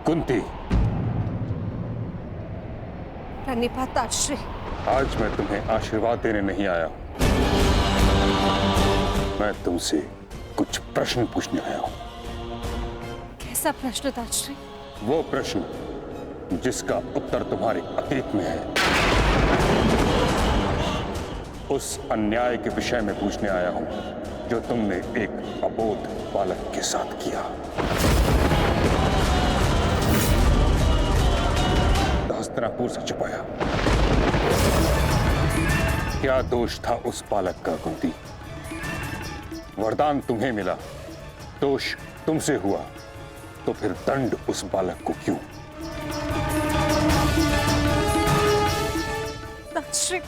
कुंती, प्रणिपात ताश्री। आज मैं तुम्हें आशीर्वाद देने नहीं आया हूं, मैं तुमसे कुछ प्रश्न पूछने आया हूं। कैसा प्रश्न ताश्री? वो प्रश्न जिसका उत्तर तुम्हारे अतीत में है, उस अन्याय के विषय में पूछने आया हूं जो तुमने एक अबोध बालक के साथ किया। हस्तिनापुर से छुपाया। क्या दोष था उस बालक का कुंती? वरदान तुम्हें मिला, दोष तुमसे हुआ, तो फिर दंड उस बालक को क्यों? ताश्री,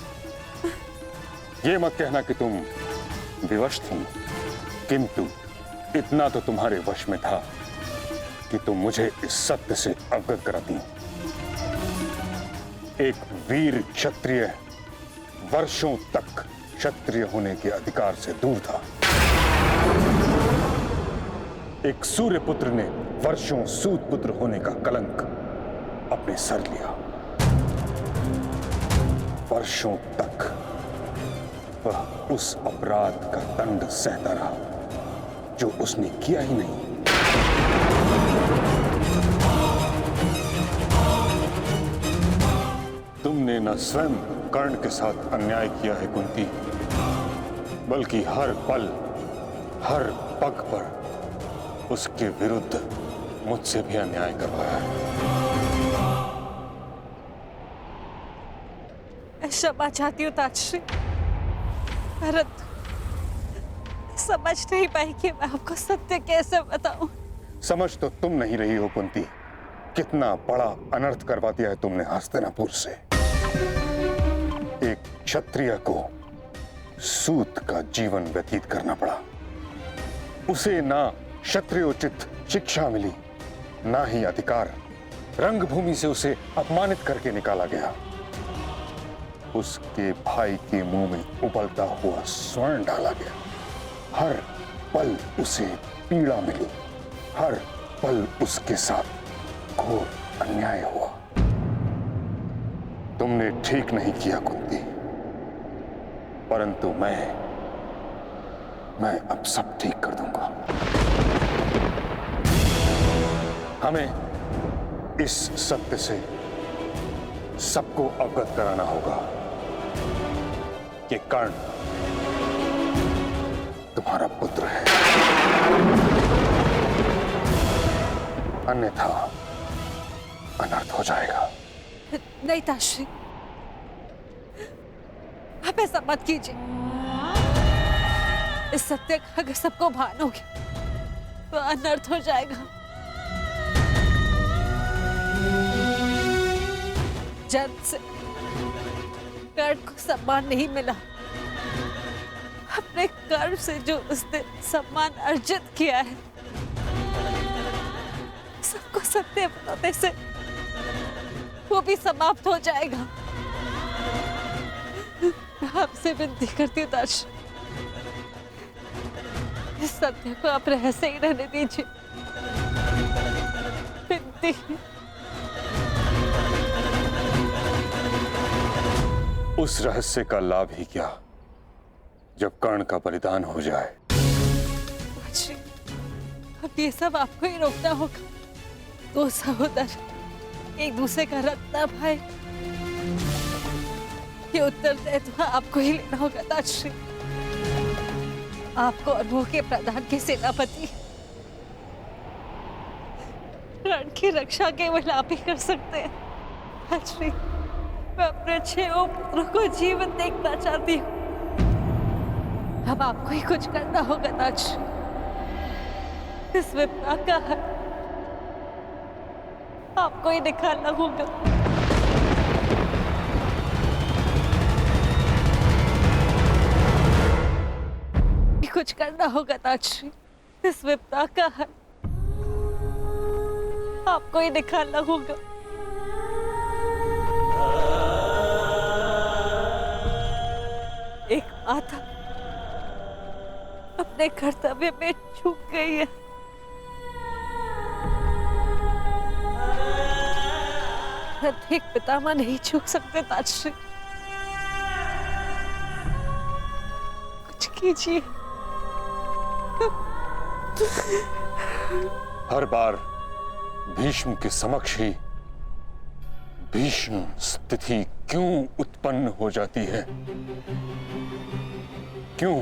ये मत कहना कि तुम विवश थी, किंतु इतना तो तुम्हारे वश में था कि तुम मुझे इस सत्य से अवगत कराती। एक वीर क्षत्रिय वर्षों तक क्षत्रिय होने के अधिकार से दूर था। एक सूर्य पुत्र ने वर्षों सूत पुत्र होने का कलंक अपने सर लिया। वर्षों तक वह उस अपराध का दंड सहता रहा जो उसने किया ही नहीं। तुमने न स्वयं कर्ण के साथ अन्याय किया है कुंती, बल्कि हर पल हर पग पर उसके विरुद्ध मुझसे भी अन्याय करवाया है। मैं क्षमा चाहती हूँ ताश्री, परंतु समझ नहीं पाई कि मैं आपको सत्य कैसे बताऊं। समझ तो तुम नहीं रही हो कुंती, कितना बड़ा अनर्थ करवा दिया है तुमने हस्तिनापुर से। एक क्षत्रिय को सूत का जीवन व्यतीत करना पड़ा। उसे ना क्षत्रियोचित शिक्षा मिली, ना ही अधिकार। रंगभूमि से उसे अपमानित करके निकाला गया। उसके भाई के मुंह में उबलता हुआ स्वर्ण डाला गया। हर पल उसे पीड़ा मिली, हर पल उसके साथ घोर अन्याय हुआ। तुमने ठीक नहीं किया कुंती, परंतु मैं अब सब ठीक कर दूंगा। हमें इस सत्य से सबको अवगत कराना होगा कि कर्ण तुम्हारा पुत्र है, अन्यथा अनर्थ हो जाएगा। नहीं ताश्री, आप ऐसा मत कीजिए। इस सत्य का अगर सबको भान हो गया तो अनर्थ हो जाएगा। जन्म से कर्ण को सम्मान नहीं मिला। अपने कर्म से जो उसने सम्मान अर्जित किया है, सबको सत्य बताने से वो भी समाप्त हो जाएगा। मैं आपसे विनती करती हूँ ताश्री, इस सत्य को आप रहस्य ही रहने दीजिए। विनती। उस रहस्य का लाभ ही क्या जब कर्ण का बलिदान हो जाए। ताश्री, अब ये सब आपको ही रोकना होगा। दो सहोदर एक दूसरे का रक्त ना भाई, ये उत्तरदायित्व आपको ही लेना होगा ताश्री। आपको और वो के प्रधान के सेनापति रण की रक्षा केवल आप ही कर सकते हैं ताश्री। मैं अपने 6 पुत्रों को जीवन देखना चाहती हूँ। अब आपको ही कुछ करना होगा ताश्री। इस विपदा का है आपको ही निकालना होगा। कुछ करना होगा ताश्री। इस विपदा का है आपको ही निकालना होगा। एक माता अपने कर्तव्य में चूक गई है। प्रत्येक पितामह नहीं चूक सकते ताजश्री। कुछ कीजिए। हर बार भीष्म के समक्ष ही भीषण स्थिति क्यों उत्पन्न हो जाती है? क्यों?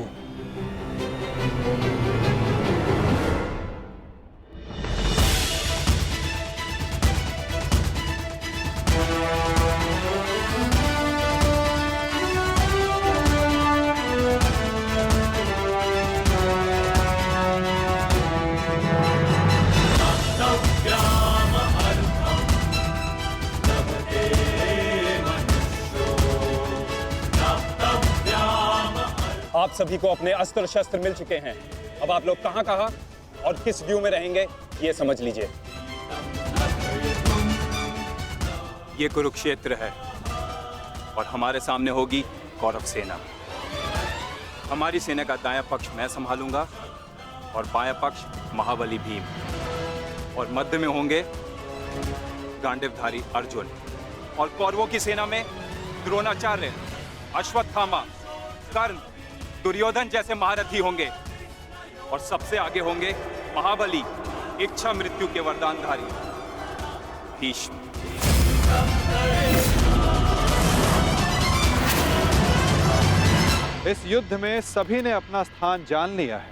आप सभी को अपने अस्त्र शस्त्र मिल चुके हैं। अब आप लोग कहां और किस व्यू में रहेंगे ये समझ लीजिए। ये कुरुक्षेत्र है और हमारे सामने होगी कौरव सेना। हमारी सेना का दायां पक्ष मैं संभालूंगा और बायां पक्ष महाबली भीम, और मध्य में होंगे गांडीवधारी अर्जुन। और कौरवों की सेना में द्रोणाचार्य, अश्वत्थामा, कर्ण, दुर्योधन जैसे महारथी होंगे, और सबसे आगे होंगे महाबली, इच्छा मृत्यु के वरदानधारी भीष्म। इस युद्ध में सभी ने अपना स्थान जान लिया है।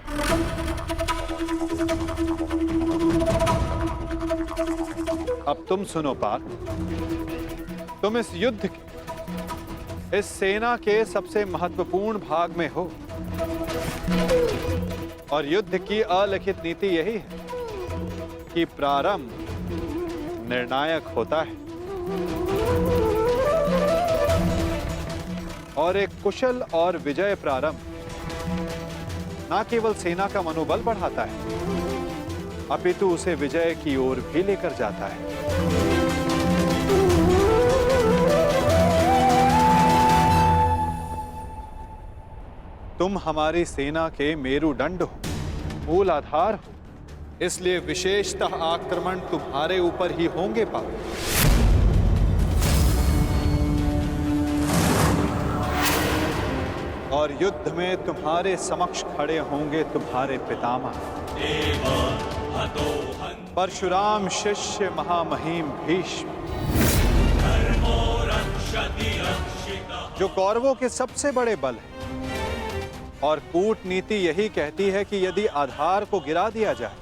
अब तुम सुनो पार्थ, तुम इस युद्ध के, इस सेना के सबसे महत्वपूर्ण भाग में हो, और युद्ध की अलिखित नीति यही है कि प्रारंभ निर्णायक होता है, और एक कुशल और विजय प्रारंभ न केवल सेना का मनोबल बढ़ाता है, अपितु उसे विजय की ओर भी लेकर जाता है। तुम हमारी सेना के मेरुदंड हो, मूल आधार हो, इसलिए विशेषतः आक्रमण तुम्हारे ऊपर ही होंगे पापा। और युद्ध में तुम्हारे समक्ष खड़े होंगे तुम्हारे पितामह परशुराम शिष्य महामहिम भीष्म, जो कौरवों के सबसे बड़े बल है। और कूटनीति यही कहती है कि यदि आधार को गिरा दिया जाए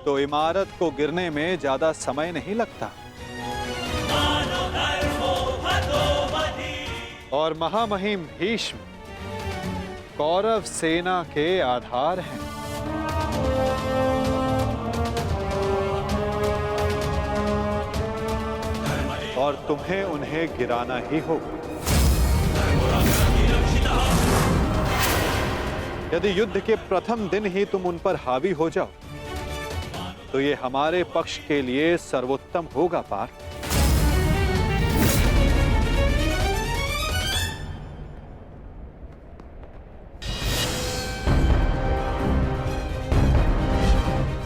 तो इमारत को गिरने में ज्यादा समय नहीं लगता। और महामहिम भीष्म कौरव सेना के आधार हैं। और तुम्हें उन्हें गिराना ही होगा। यदि युद्ध के प्रथम दिन ही तुम उन पर हावी हो जाओ तो ये हमारे पक्ष के लिए सर्वोत्तम होगा पार्थ।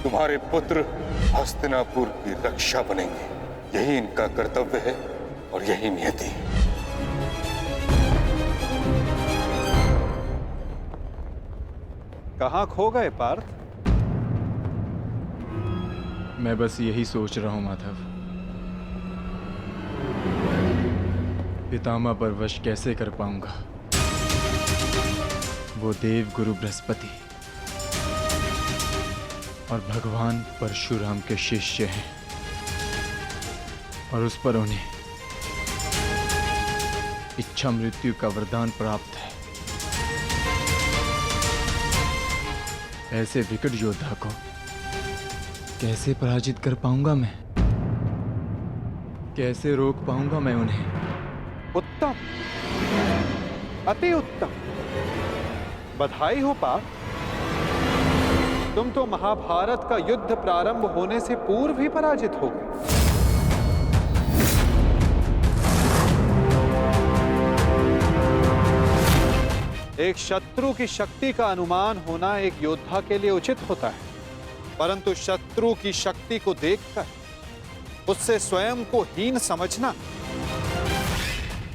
तुम्हारे पुत्र हस्तिनापुर की रक्षा बनेंगे, यही इनका कर्तव्य है और यही नियति है। कहां खो गए पार्थ? मैं बस यही सोच रहा हूं माधव, पितामह पर वश कैसे कर पाऊंगा। वो देव गुरु बृहस्पति और भगवान परशुराम के शिष्य हैं, और उस पर उन्हें इच्छा मृत्यु का वरदान प्राप्त है। ऐसे विकट योद्धा को कैसे पराजित कर पाऊंगा मैं? कैसे रोक पाऊंगा मैं उन्हें? उत्तम, अति उत्तम, बधाई हो पार्थ। तुम तो महाभारत का युद्ध प्रारंभ होने से पूर्व ही पराजित हो गए। एक शत्रु की शक्ति का अनुमान होना एक योद्धा के लिए उचित होता है, परंतु शत्रु की शक्ति को देखकर उससे स्वयं को हीन समझना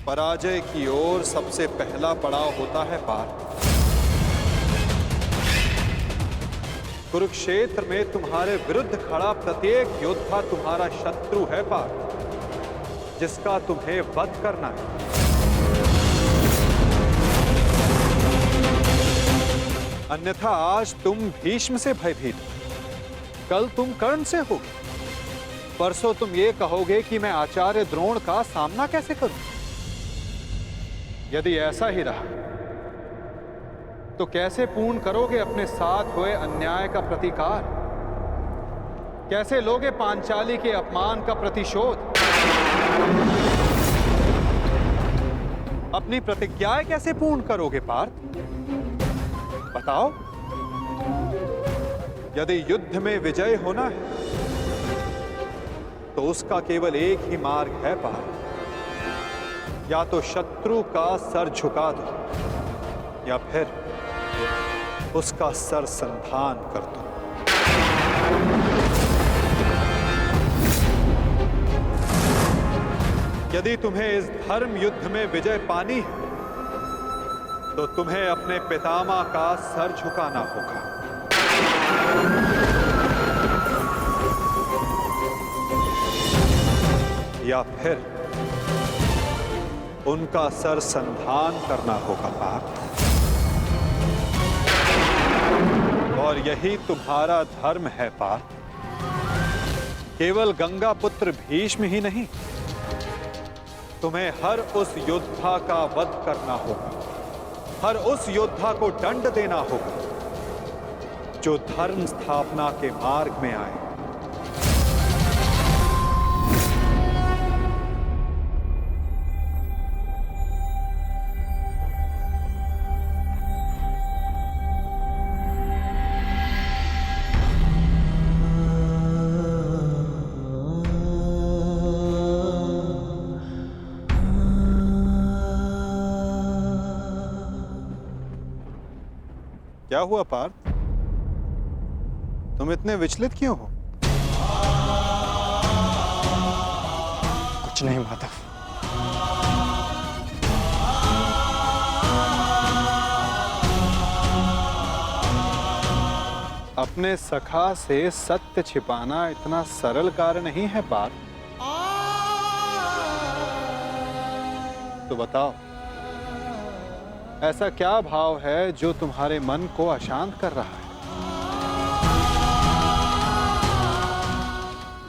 पराजय की ओर सबसे पहला पड़ाव होता है पार्थ। कुरुक्षेत्र में तुम्हारे विरुद्ध खड़ा प्रत्येक योद्धा तुम्हारा शत्रु है पार्थ, जिसका तुम्हें वध करना है। अन्यथा आज तुम भीष्म से भयभीत, कल तुम कर्ण से होगे, परसों तुम ये कहोगे कि मैं आचार्य द्रोण का सामना कैसे करूं। यदि ऐसा ही रहा तो कैसे पूर्ण करोगे अपने साथ हुए अन्याय का प्रतिकार? कैसे लोगे पांचाली के अपमान का प्रतिशोध? अपनी प्रतिज्ञाएं कैसे पूर्ण करोगे पार्थ? बताओ। यदि युद्ध में विजय होना है तो उसका केवल एक ही मार्ग है पार्थ, या तो शत्रु का सर झुका दो या फिर उसका सर संधान कर दो। यदि तुम्हें इस धर्म युद्ध में विजय पानी है तो तुम्हें अपने पितामह का सर झुकाना होगा। या फिर उनका सर संधान करना होगा पार्थ। और यही तुम्हारा धर्म है पार्थ। केवल गंगा पुत्र भीष्म ही नहीं, तुम्हें हर उस योद्धा का वध करना होगा, हर उस योद्धा को दंड देना होगा जो धर्म स्थापना के मार्ग में आए। क्या हुआ पार्थ? तुम इतने विचलित क्यों हो? कुछ नहीं माधव। अपने सखा से सत्य छिपाना इतना सरल कार्य नहीं है पार्थ। तो बताओ, ऐसा क्या भाव है जो तुम्हारे मन को अशांत कर रहा है?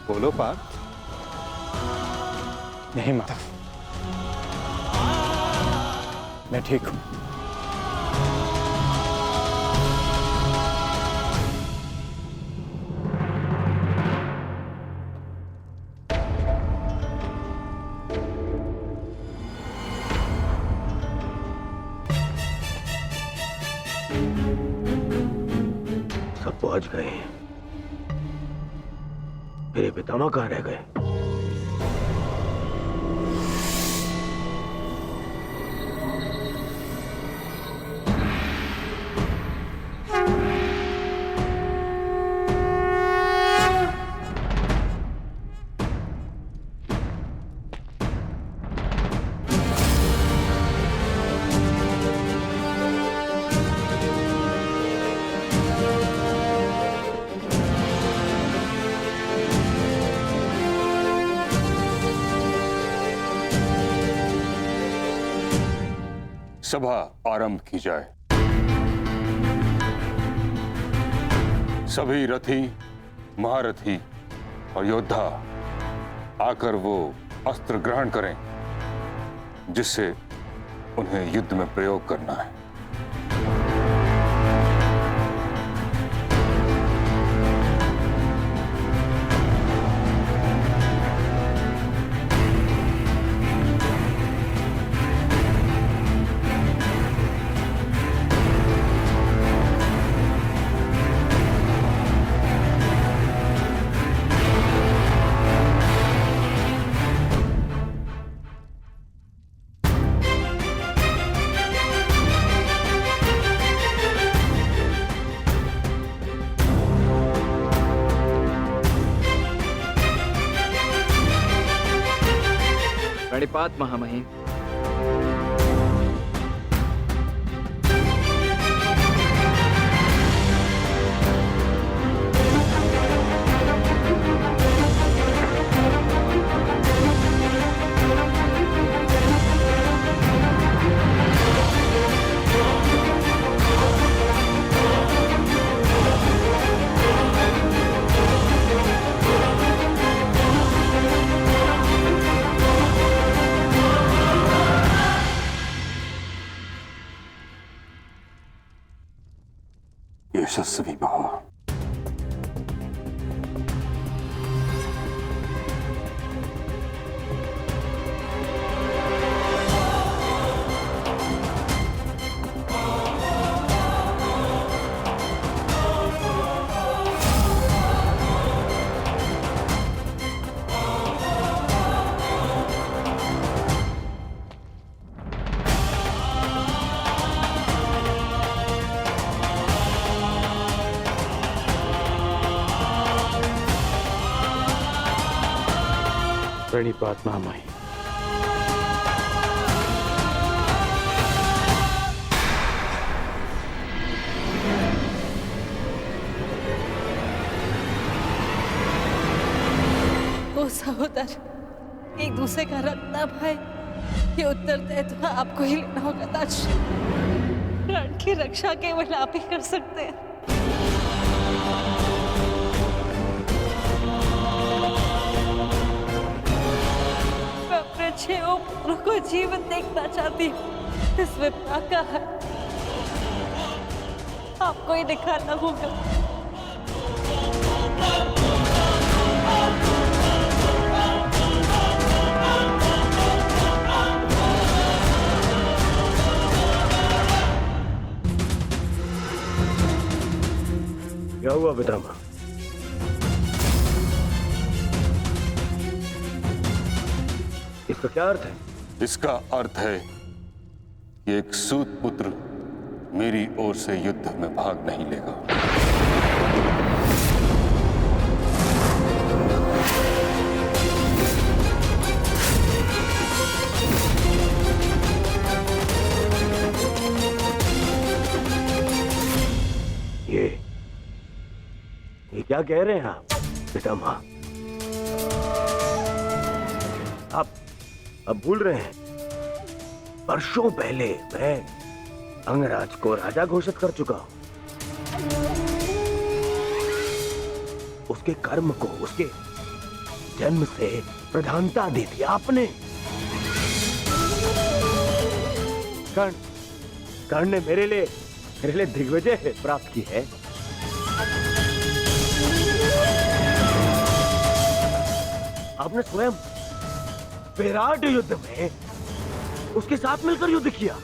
बोलो पार्थ। नहीं माधव, मैं ठीक हूं। सब पहुंच गए, मेरे पितामह कहाँ रह गए? सभा आरंभ की जाए। सभी रथी, महारथी और योद्धा आकर वो अस्त्र ग्रहण करें जिससे उन्हें युद्ध में प्रयोग करना है। प्रणिपात महामहिम। यशस्वी भव। प्रणिपात महामहिम। ओ सहोदर, एक दूसरे का रक्त न भाई, ये उत्तरदायित्व आपको ही लेना होगा ताजश्री। प्राण की रक्षा केवल आप ही कर सकते हैं। मैं अपने 6 पुत्रों को जीवन देखना चाहती हूँ। इस विपदा का है आपको ही दिखाना होगा। क्या हुआ पितामह? इसका क्या अर्थ है? इसका अर्थ है कि एक सूत पुत्र मेरी ओर से युद्ध में भाग नहीं लेगा। ये क्या कह रहे हैं आप पितामह? आप भूल रहे हैं, वर्षों पहले मैं अंगराज को राजा घोषित कर चुका हूं। उसके कर्म को उसके जन्म से प्रधानता दे दी आपने। कर्ण ने मेरे लिए दिग्विजय प्राप्त की है। आपने स्वयं विराट युद्ध में उसके साथ मिलकर युद्ध किया।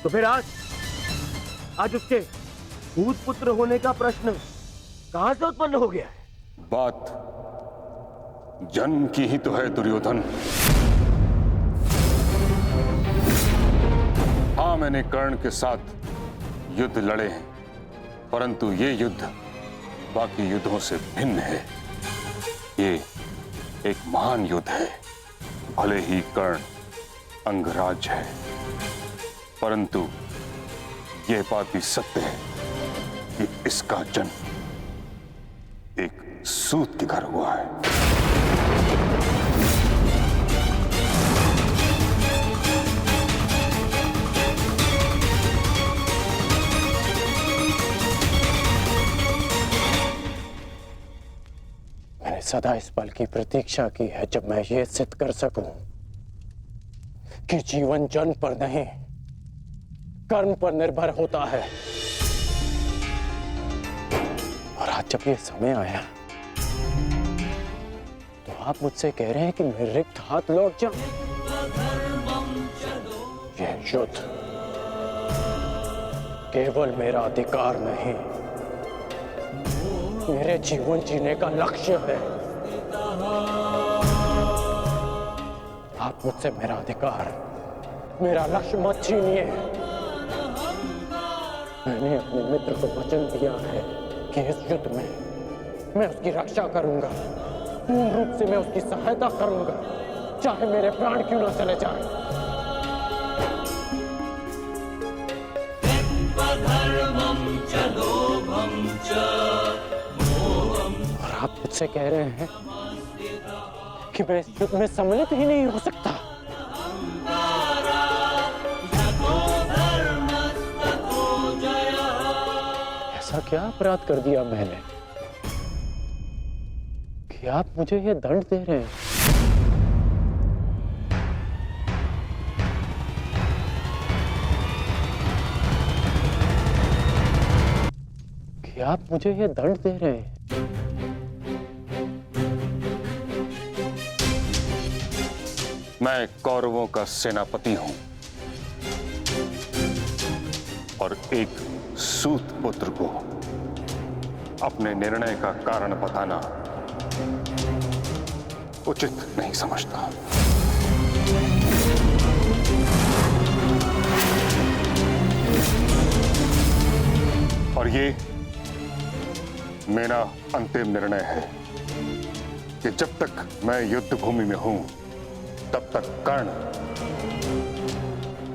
तो फिर आज उसके भूत पुत्र होने का प्रश्न कहां से उत्पन्न हो गया है? बात जन्म की ही तो है दुर्योधन। हाँ, मैंने कर्ण के साथ युद्ध लड़े हैं, परंतु ये युद्ध बाकी युद्धों से भिन्न है। ये एक महान युद्ध है। भले ही कर्ण अंगराज है, परंतु यह बात भी सत्य है कि इसका जन्म एक सूत के घर हुआ है। मैंने सदा इस पल की प्रतीक्षा की है जब मैं ये सिद्ध कर सकूं कि जीवन जन्म पर नहीं, कर्म पर निर्भर होता है। और आज जब ये समय आया तो आप मुझसे कह रहे हैं कि मैं रिक्त हाथ लौट जाऊं। यह युद्ध केवल मेरा अधिकार नहीं, मेरे जीवन जीने का लक्ष्य है। आप मुझसे मेरा अधिकार, मेरा लक्ष्य मत छीनिए। मैंने अपने मित्र को वचन दिया है कि इस युद्ध में मैं उसकी रक्षा करूंगा। पूर्ण रूप से मैं उसकी सहायता करूंगा, चाहे मेरे प्राण क्यों ना चले जाएं। और आप मुझसे कह रहे हैं कि मैं इस युद्ध में सम्मिलित ही नहीं हो सकता। ऐसा क्या अपराध कर दिया मैंने कि आप मुझे ये दंड दे रहे हैं? कि आप मुझे ये दंड दे रहे हैं? मैं कौरवों का सेनापति हूं और एक सूत पुत्र को अपने निर्णय का कारण बताना उचित नहीं समझता। और ये मेरा अंतिम निर्णय है कि जब तक मैं युद्ध भूमि में हूं तब तक कर्ण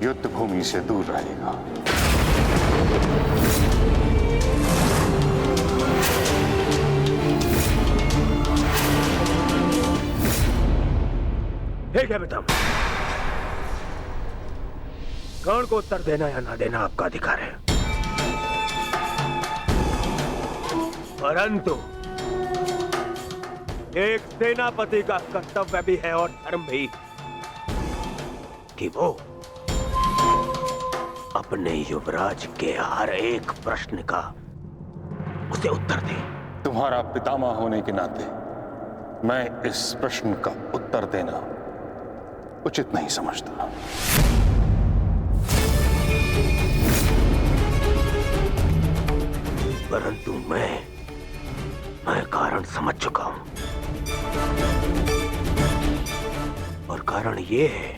युद्ध भूमि से दूर रहेगा। ठीक है बेटा, कर्ण को उत्तर देना या ना देना आपका अधिकार है, परंतु एक सेनापति का कर्तव्य भी है और धर्म भी कि वो अपने युवराज के हर एक प्रश्न का उसे उत्तर दे। तुम्हारा पितामह होने के नाते मैं इस प्रश्न का उत्तर देना उचित नहीं समझता। परंतु मैं कारण समझ चुका हूं, और कारण ये है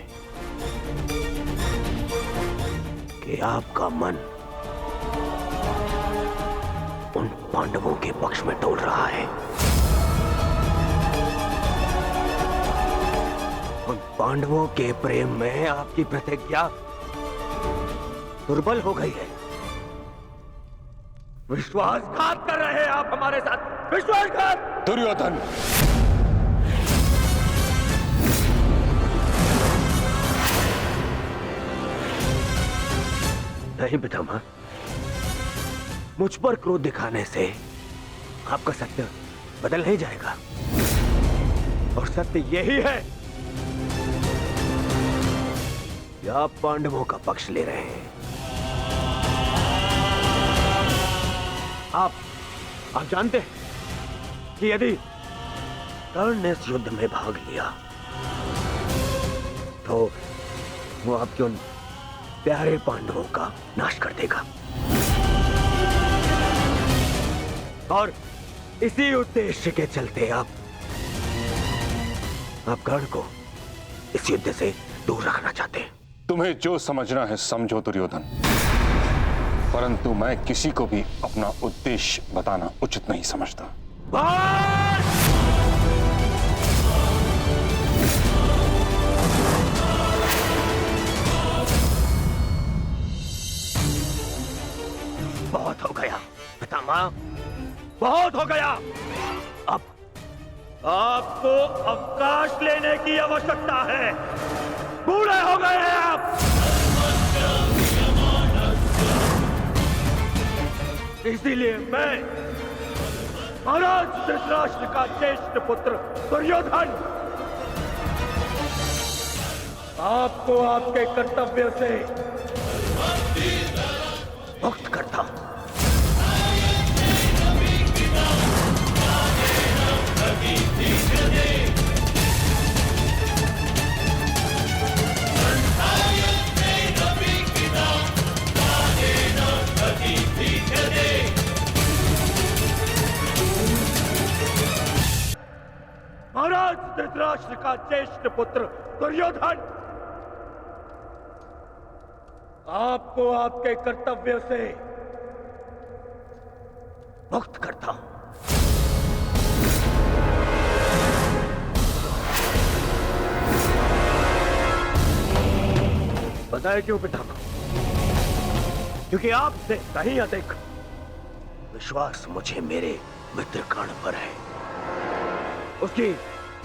कि आपका मन उन पांडवों के पक्ष में डोल रहा है। उन पांडवों के प्रेम में आपकी प्रतिज्ञा दुर्बल हो गई है। विश्वासघात कर रहे हैं आप हमारे साथ, विश्वासघात। दुर्योधन, नहीं पितामह, मुझ पर क्रोध दिखाने से आपका सत्य बदल नहीं जाएगा, और सत्य यही है कि आप पांडवों का पक्ष ले रहे हैं। आप जानते हैं कि यदि कर्ण ने इस युद्ध में भाग लिया तो वो आपके उन प्यारे पांडवों का नाश कर देगा, और इसी उद्देश्य के चलते आप कर्ण को इस युद्ध से दूर रखना चाहते हैं। तुम्हें जो समझना है समझो दुर्योधन, परंतु मैं किसी को भी अपना उद्देश्य बताना उचित नहीं समझता। बहुत हो गया पितामह, बहुत हो गया। अब आपको अवकाश लेने की आवश्यकता है। बूढ़े हो गए हैं आप। इसीलिए मैं महाराज धृतराष्ट्र का ज्येष्ठ पुत्र दुर्योधन आपको आपके कर्तव्य से मुक्त करता हूं। महाराज धृतराष्ट्र का ज्येष्ठ पुत्र दुर्योधन आपको आपके कर्तव्य से मुक्त करता हूं। पता है क्यों पितामह? क्योंकि आपसे कहीं अधिक विश्वास मुझे मेरे मित्र कर्ण पर है, उसकी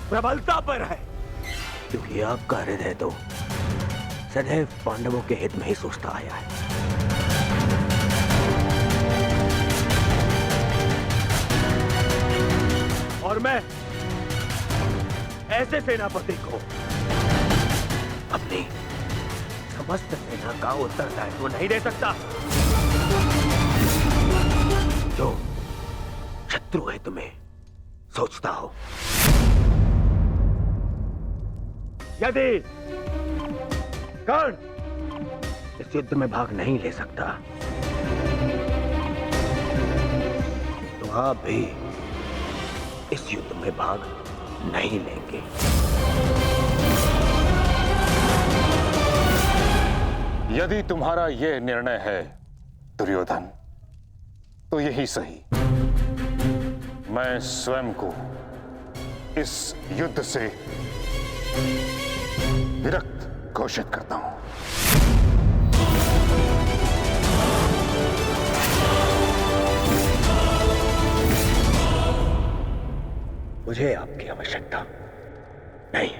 प्रबलता पर है। क्योंकि आपका हृदय तो सदैव पांडवों के हित में ही सोचता आया है। और मैं ऐसे सेनापति को अपनी समस्त सेना का उत्तरदायित्व नहीं दे सकता जो शत्रु हित में सोचता हो। यदि कर्ण इस युद्ध में भाग नहीं ले सकता तो आप भी इस युद्ध में भाग नहीं लेंगे। यदि तुम्हारा यह निर्णय है दुर्योधन, तो यही सही। मैं स्वयं को इस युद्ध से विरक्त घोषित करता हूं। मुझे आपकी आवश्यकता नहीं।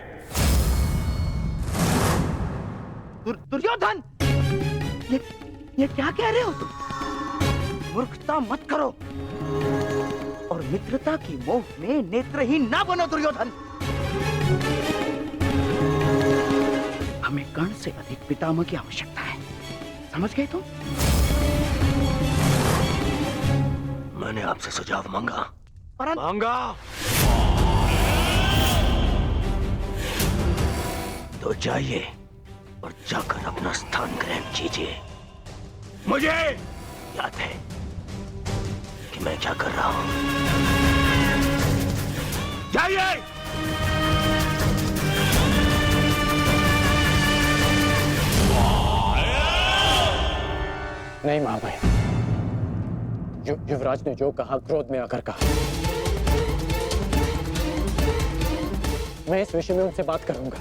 दुर्योधन, ये क्या कह रहे हो तुम? मूर्खता मत करो और मित्रता की मोह में नेत्रहीन ना बनो दुर्योधन। हमें कर्ण से अधिक पितामह की आवश्यकता है, समझ गए तुम? मैंने आपसे सुझाव मांगा, मांगा तो जाइए और जाकर अपना स्थान ग्रहण कीजिए। मुझे याद है कि मैं क्या कर रहा हूं। जाइए। नहीं महामहिम, युवराज ने जो कहा क्रोध में आकर कहा। मैं इस विषय में उनसे बात करूंगा,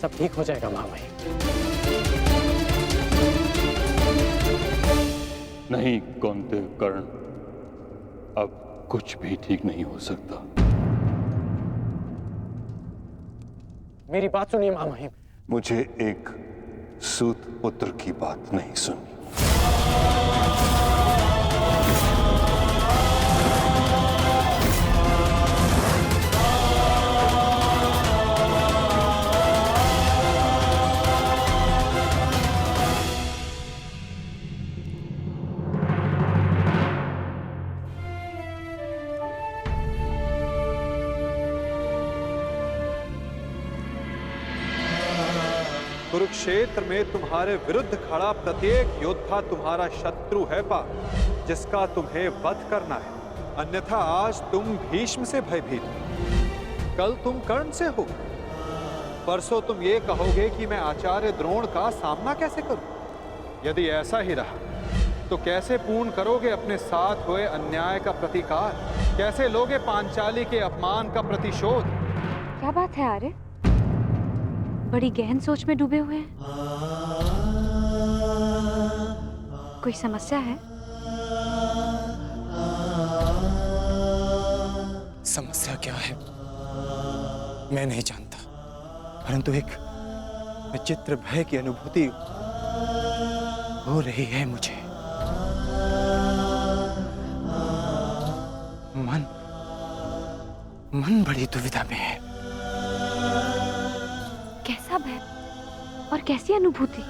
सब ठीक हो जाएगा महामहिम। नहीं कौन्तेय कर्ण, अब कुछ भी ठीक नहीं हो सकता। मेरी बात सुनिए महामहिम। मुझे एक सूत पुत्र की बात नहीं सुननी। कुरुक्षेत्र में तुम्हारे विरुद्ध खड़ा प्रत्येक योद्धा तुम्हारा शत्रु है पार्थ, जिसका तुम्हें वध करना है। अन्यथा आज तुम भीष्म से भयभीत हो, कल तुम कर्ण से हो, परसों तुम ये कहोगे कि मैं आचार्य द्रोण का सामना कैसे करूं। यदि ऐसा ही रहा तो कैसे पूर्ण करोगे अपने साथ हुए अन्याय का प्रतिकार? कैसे लोगे पांचाली के अपमान का प्रतिशोध? क्या बात है आर्य, बड़ी गहन सोच में डूबे हुए हैं। कोई समस्या है? समस्या क्या है मैं नहीं जानता, परंतु एक विचित्र भय की अनुभूति हो रही है मुझे। मन बड़ी दुविधा में है। कैसा भय और कैसी अनुभूति?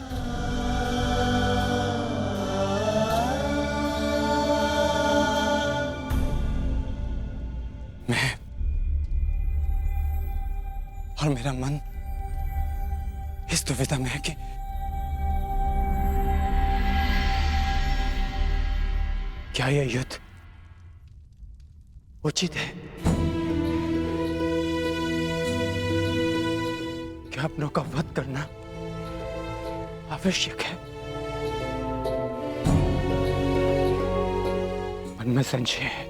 मैं और मेरा मन इस दुविधा में है कि क्या यह युद्ध उचित है? क्या अपनों का वध करना आवश्यक है? मन में संशय है,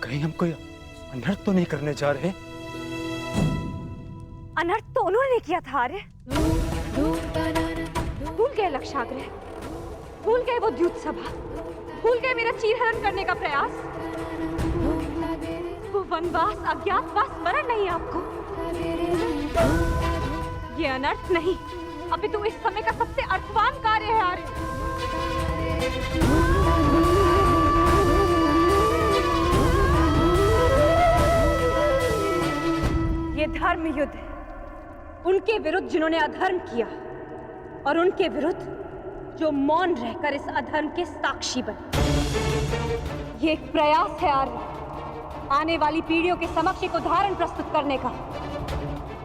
कहीं हम कोई अनर्थ तो नहीं करने जा रहे? अनर्थ तो उन्होंने किया था आर्य। भूल गए लक्षाग्रह, भूल गए वो द्यूत सभा, भूल गए मेरा चीरहरण करने का प्रयास। वो वनवास, अज्ञातवास स्मरण नहीं आपको? ये अनर्थ नहीं, अभी तो इस समय का सबसे अर्थवान कार्य है आर्य। ये धर्म युद्ध है, उनके विरुद्ध जिन्होंने अधर्म किया और उनके विरुद्ध जो मौन रहकर इस अधर्म के साक्षी बने। ये एक प्रयास है आर्य, आने वाली पीढ़ियों के समक्ष एक उदाहरण प्रस्तुत करने का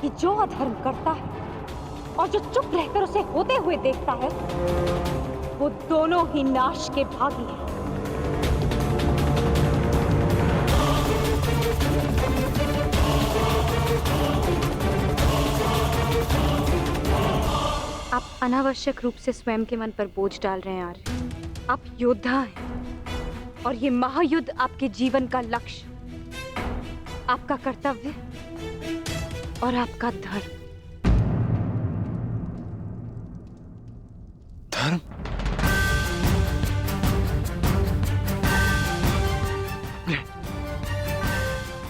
कि जो अधर्म करता है और जो चुप रहकर उसे होते हुए देखता है, वो दोनों ही नाश के भागी हैं। आप अनावश्यक रूप से स्वयं के मन पर बोझ डाल रहे हैं आर्य। आप योद्धा हैं और ये महायुद्ध आपके जीवन का लक्ष्य, आपका कर्तव्य और आपका धर्म। धर्म?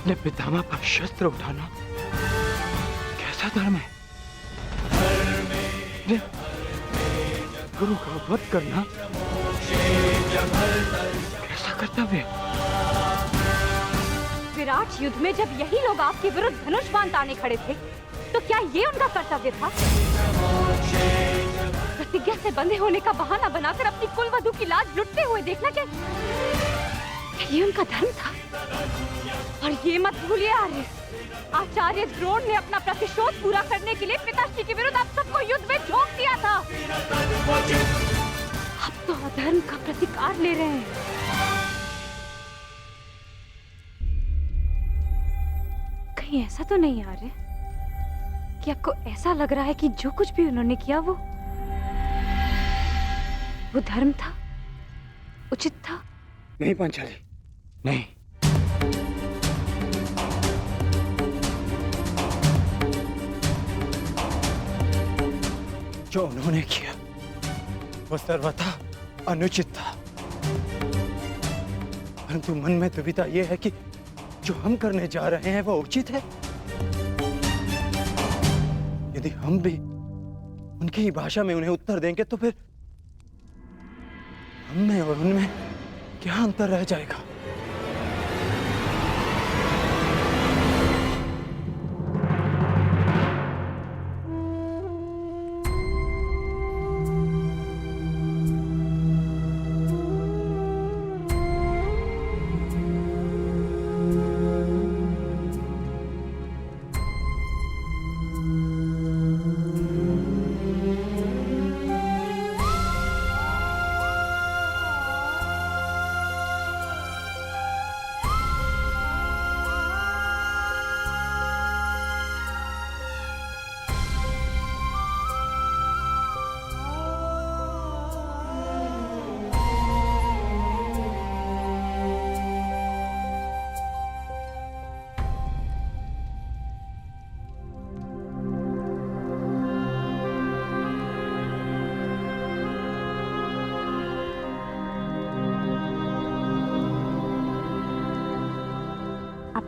ले पितामह पर शस्त्र उठाना कैसा धर्म है? ले गुरु का वध करना कैसा कर्तव्य? विराट युद्ध में जब यही लोग आपके विरुद्ध धनुष बाण ताने खड़े थे, तो क्या ये उनका कर्तव्य था? प्रतिज्ञा से बंधे होने का बहाना बनाकर अपनी कुलवधू की लाज लुटते हुए देखना, क्या ये उनका धर्म था? और ये मत भूलिए आर्य, आचार्य द्रोण ने अपना प्रतिशोध पूरा करने के लिए पिताश्री के विरुद्ध आप सबको युद्ध में झोंक दिया था। आप तो अधर्म का प्रतिकार ले रहे हैं। कहीं ऐसा तो नहीं आ रहा कि आपको ऐसा लग रहा है कि जो कुछ भी उन्होंने किया वो धर्म था, उचित था? नहीं पांचाली, नहीं। जो उन्होंने किया वो सर्वथा अनुचित था, परंतु मन में दुविधा यह है कि जो हम करने जा रहे हैं वो उचित है। यदि हम भी उनकी ही भाषा में उन्हें उत्तर देंगे तो फिर हममें और उनमें क्या अंतर रह जाएगा?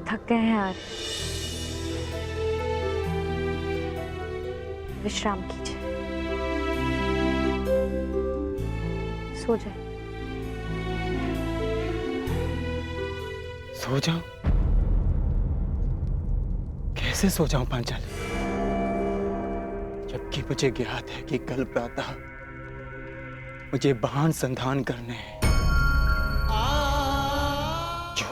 थक गए हैं यार, विश्राम कीजिए, सो जाए। सो जाऊं? कैसे सो जाऊं पांचाली, जबकि मुझे ज्ञात है कि कल प्रातः मुझे बाण संधान करने हैं जो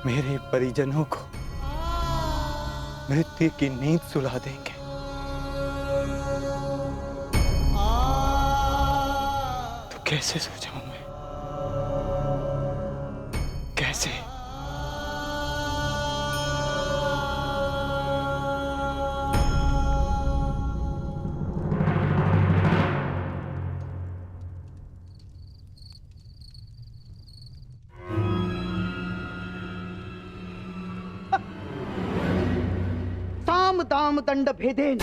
मेरे परिजनों को मृत्यु की नींद सुला देंगे। तो कैसे सो जाऊं मैं? कैसे? साम दाम दंड भेदेन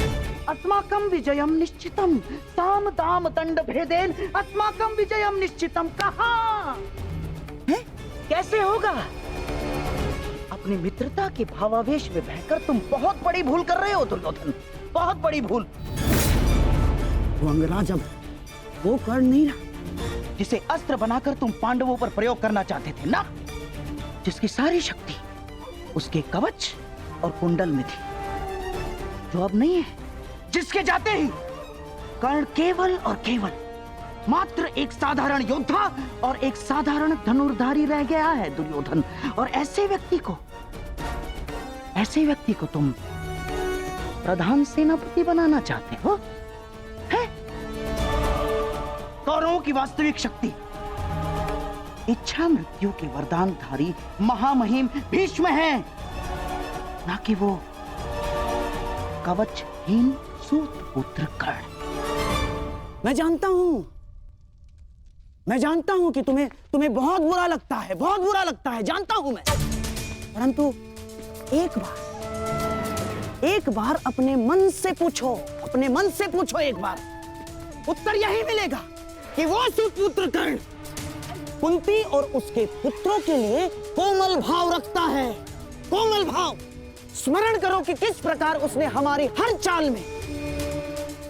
अस्माकं विजयम निश्चितम। साम दाम दंड भेदेन अस्माकं विजयम निश्चितम। कहाँ है? कैसे होगा? अपनी मित्रता के भावावेश में बहकर तुम बहुत बड़ी भूल कर रहे हो दुर्योधन, बहुत बड़ी भूल। वो अंगराजम, वो कर्ण नहीं ना जिसे अस्त्र बनाकर तुम पांडवों पर प्रयोग करना चाहते थे ना, जिसकी सारी शक्ति उसके कवच और कुंडल में थी, जो अब नहीं है, जिसके जाते ही कर्ण केवल और केवल मात्र एक साधारण योद्धा और एक साधारण धनुर्धारी रह गया है दुर्योधन। और ऐसे व्यक्ति को तुम प्रधान सेनापति बनाना चाहते हो? है? कौरवों की वास्तविक शक्ति इच्छा मृत्यु के वरदानधारी महामहिम भीष्म है, ना कि वो कवचहीन सूत पुत्र कर्ण। मैं जानता हूं कि तुम्हें बहुत बुरा लगता है, बहुत बुरा लगता है, जानता हूं मैं। परंतु एक बार अपने मन से पूछो, एक बार उत्तर यही मिलेगा कि वो सुपुत्र कर्ण कुंती और उसके पुत्रों के लिए कोमल भाव रखता है, कोमल भाव। स्मरण करो कि किस प्रकार उसने हमारी हर चाल में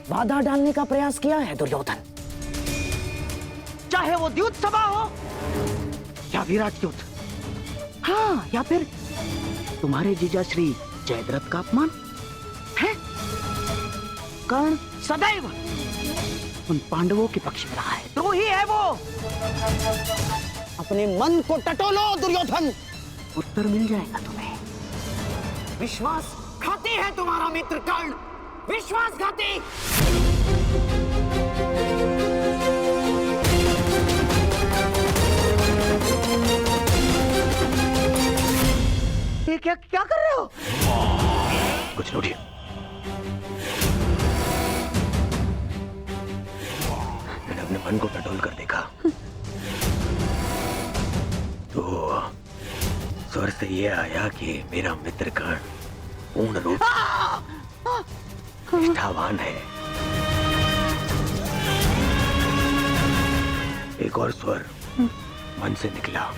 बाधा डालने का प्रयास किया है दुर्योधन। चाहे वो द्यूत सभा हो या विराट युद्ध, हाँ, या फिर तुम्हारे जीजा श्री जयद्रथ का अपमान है। कर्ण सदैव उन पांडवों के पक्ष में रहा है, द्रोही है वो। अपने मन को टटोलो दुर्योधन, उत्तर मिल जाएगा तुम्हें। विश्वासघाती है तुम्हारा मित्र कर्ण, विश्वासघाती। ये क्या कर रहे हो? कुछ लौटिए। मैंने अपने मन को टटोल कर देखा तो स्वर से ये आया कि मेरा मित्र कर्ण पूर्ण रूप निष्ठावान है। एक और स्वर मन से निकला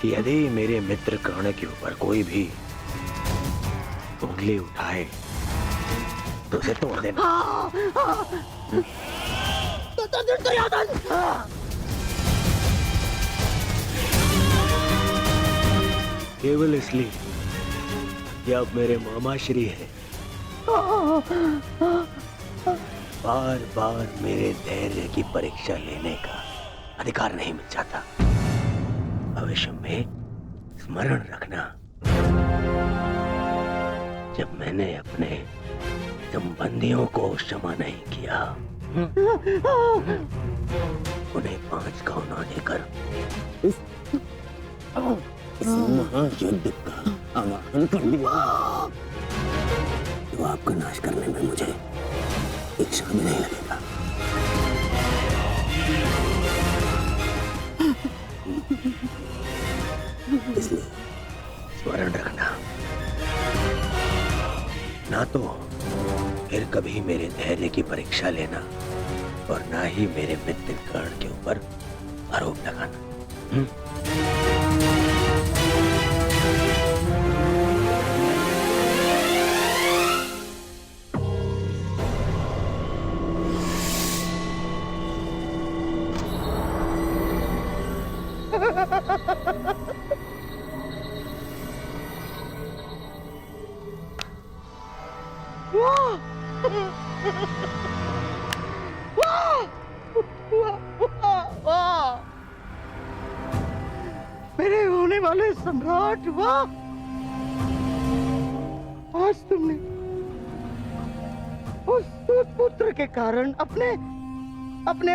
कि यदि मेरे मित्र कर्ण के ऊपर कोई भी उंगली उठाए तो उसे तोड़ देना। केवल इसलिए कि आप मेरे मामा श्री हैं। बार बार मेरे धैर्य की परीक्षा लेने का अधिकार नहीं मिल जाता। भविष्य में स्मरण रखना, जब मैंने अपने संबंधियों को क्षमा नहीं किया, उन्हें 5 गांव ना देकर इस महायुद्ध का आह्वान कर दिया, तो आपका नाश करने में मुझे एक क्षण भी नहीं लगेगा। इसलिए स्मरण रखना, ना तो फिर कभी मेरे धैर्य की परीक्षा लेना और ना ही मेरे मित्र कर्ण के ऊपर आरोप लगाना। मेरे होने वाले सम्राट, वाह! आज तुमने उस पुत्र के कारण अपने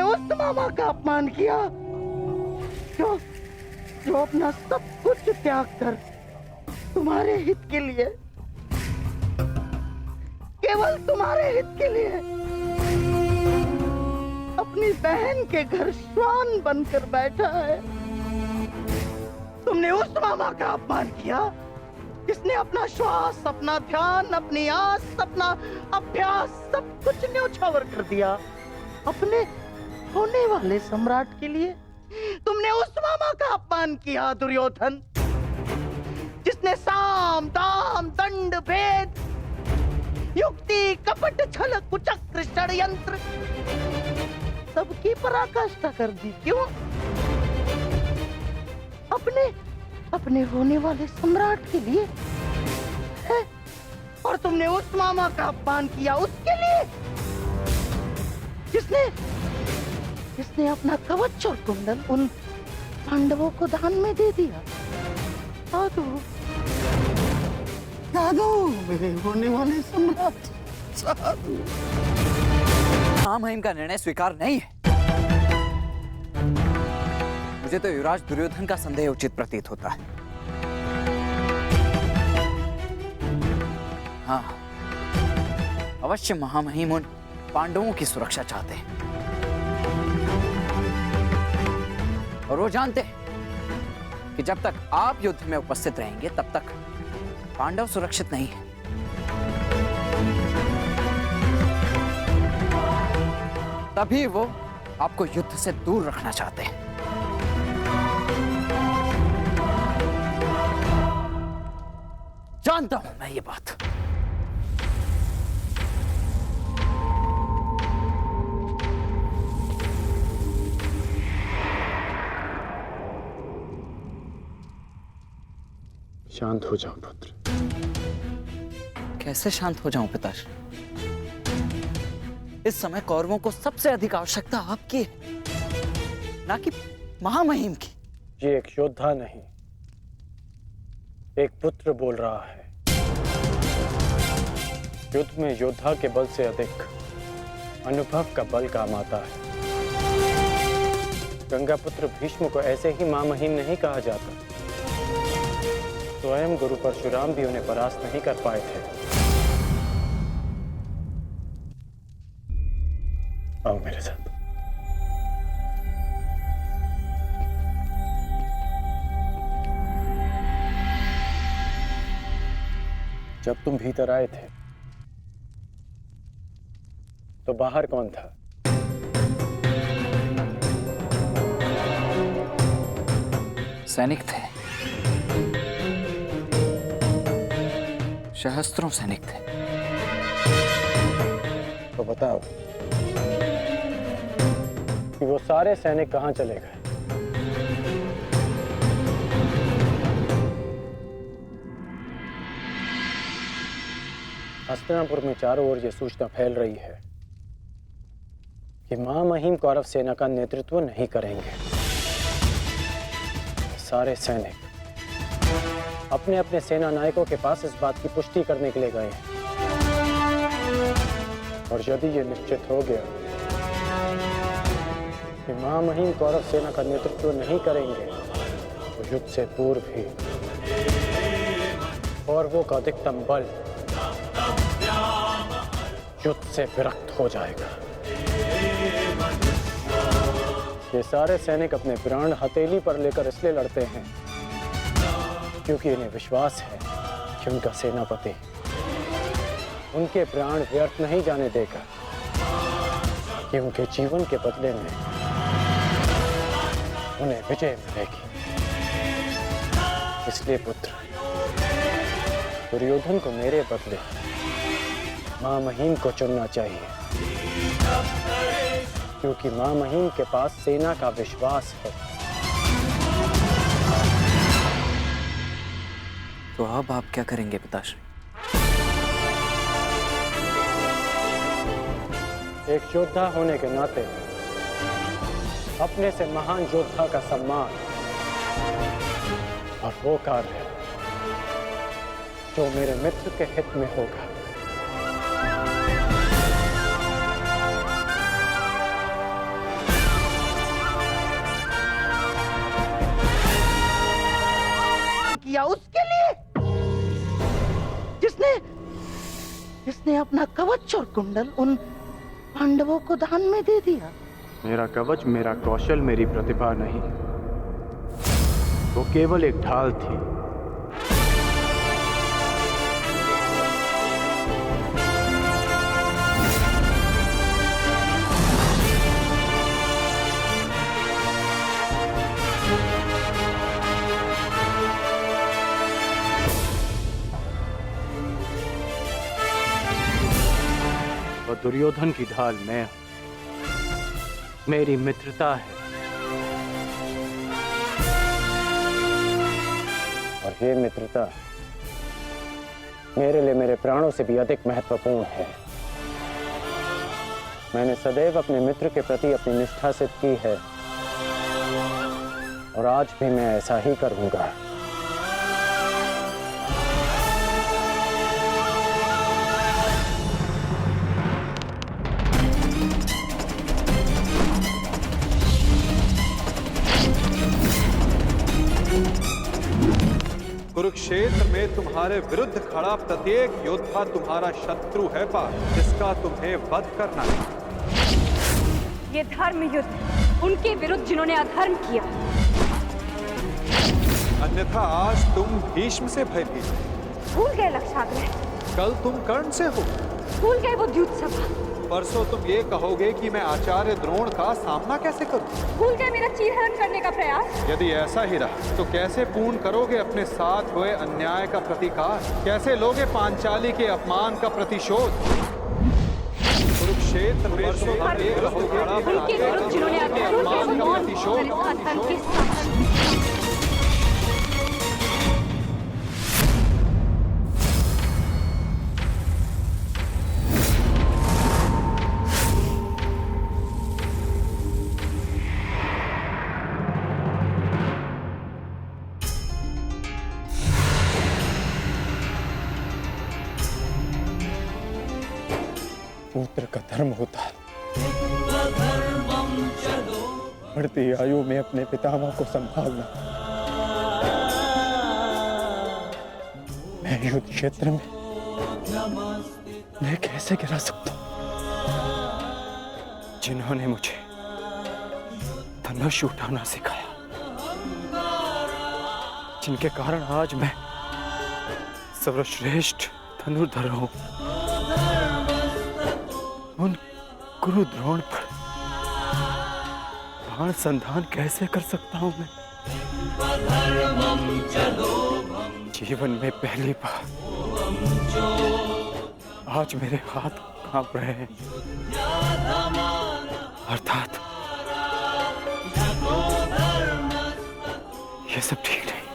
उस मामा का अपमान किया, जो अपना सब कुछ त्याग कर तुम्हारे हित के लिए, केवल तुम्हारे हित के लिए अपनी बहन के घर श्वान बनकर बैठा है। तुमने उस मामा का अपमान किया जिसने अपना श्वास, अपना ध्यान, अपनी आस, अपना अभ्यास सब कुछ न्योछावर कर दिया अपने होने वाले सम्राट के लिए। तुमने उस मामा का अपमान किया दुर्योधन, जिसने साम दाम दंड भेद युक्ति कपट छल कुचक्र षड्यंत्र सबकी पराकाष्ठा कर दी। क्यों? अपने होने वाले सम्राट के लिए है? और तुमने उस मामा का अपमान किया उसके लिए जिसने अपना कवच और कुंडल उन पांडवों को दान में दे दिया। साधु मेरे होने वाले सम्राट, साधु। महामहिम का निर्णय स्वीकार नहीं है। मुझे तो युवराज दुर्योधन का संदेह उचित प्रतीत होता है। हाँ, अवश्य महामहिम उन पांडवों की सुरक्षा चाहते हैं और वो जानते हैं कि जब तक आप युद्ध में उपस्थित रहेंगे तब तक पांडव सुरक्षित नहीं है। तभी वो आपको युद्ध से दूर रखना चाहते हैं। जानता हूं मैं ये बात। शांत हो जाओ पुत्र। कैसे शांत हो जाऊं पिताश्री? इस समय कौरवों को सबसे अधिक आवश्यकता आपकी है, ना कि महामहिम की। ये एक योद्धा नहीं, एक पुत्र बोल रहा है। युद्ध में योद्धा के बल से अधिक अनुभव का बल काम आता है। गंगा पुत्र भीष्म को ऐसे ही महामहिम नहीं कहा जाता। स्वयं गुरु परशुराम भी उन्हें परास्त नहीं कर पाए थे। आओ मेरे साथ। जब तुम भीतर आए थे तो बाहर कौन था? सैनिक थे, सहस्त्रों सैनिक थे। तो बताओ कि वो सारे सैनिक कहां चले गए? हस्तिनापुर में चारों ओर यह सूचना फैल रही है कि महामहिम कौरव सेना का नेतृत्व नहीं करेंगे। सारे सैनिक अपने अपने सेना नायकों के पास इस बात की पुष्टि करने के लिए गए हैं। और यदि यह निश्चित हो गया कि महामहिम कौरव सेना का नेतृत्व नहीं करेंगे तो युद्ध से पूर्व ही कौरवों का अधिकतम बल युद्ध से विरक्त हो जाएगा। ये सारे सैनिक अपने प्राण हथेली पर लेकर इसलिए लड़ते हैं क्योंकि इन्हें विश्वास है कि उनका सेनापति उनके प्राण व्यर्थ नहीं जाने देगा, कि उनके जीवन के बदले में उन्हें विजय मिलेगी। इसलिए पुत्र, दुर्योधन को मेरे बदले महामहिम को चुनना चाहिए, क्योंकि महामहिम के पास सेना का विश्वास है। तो अब आप क्या करेंगे पिताश्री? एक योद्धा होने के नाते अपने से महान योद्धा का सम्मान और वो कार्य जो मेरे मित्र के हित में होगा। किया उसके लिए जिसने अपना कवच और कुंडल उन पांडवों को दान में दे दिया। मेरा कवच, मेरा कौशल, मेरी प्रतिभा नहीं, वो केवल एक ढाल थी दुर्योधन की ढाल मैं हूं। मेरी मित्रता है, और ये मित्रता मेरे लिए मेरे प्राणों से भी अधिक महत्वपूर्ण है। मैंने सदैव अपने मित्र के प्रति अपनी निष्ठा सिद्ध की है, और आज भी मैं ऐसा ही करूंगा। कुरुक्षेत्र में तुम्हारे विरुद्ध खड़ा प्रत्येक योद्धा तुम्हारा शत्रु है पार्थ, जिसका तुम्हें वध करना है। ये धर्म युद्ध उनके विरुद्ध जिन्होंने अधर्म किया। अन्यथा आज तुम भीष्म से भयभीत हो। भूल गए लक्षाग्रह, कल तुम कर्ण से हो। भूल गए वो द्यूत सभा। परसों तुम ये कहोगे कि मैं आचार्य द्रोण का सामना कैसे करूं? भूल गए मेरा चीरहरण करने का प्रयास। यदि ऐसा ही रहा तो कैसे पूर्ण करोगे अपने साथ हुए अन्याय का प्रतिकार? कैसे लोगे पांचाली के अपमान का प्रतिशोध? कुरुक्षेत्र में उनके विरुद्ध जिन्होंने अधर्म का प्रतिशोध। पुत्र का धर्म होता है बढ़ती आयु में अपने पितामह को संभालना। मैं युद्ध क्षेत्र में मैं कैसे गिरा सकता हूं? जिन्होंने मुझे धनुष उठाना सिखाया, जिनके कारण आज मैं सर्वश्रेष्ठ धनुर्धर हूं, उन गुरु द्रोण पर बाण संधान कैसे कर सकता हूं मैं? जीवन में पहली बार आज मेरे हाथ कांप रहे हैं, अर्थात ये सब ठीक नहीं,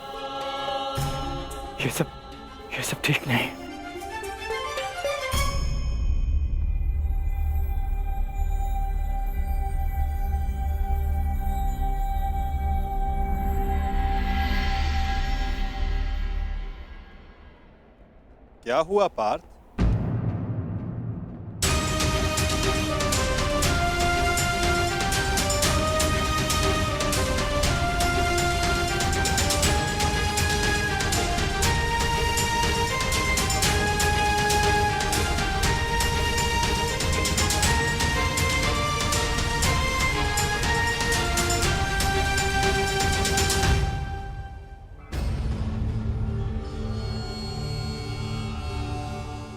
ये सब ठीक नहीं। क्या हुआ पार्थ?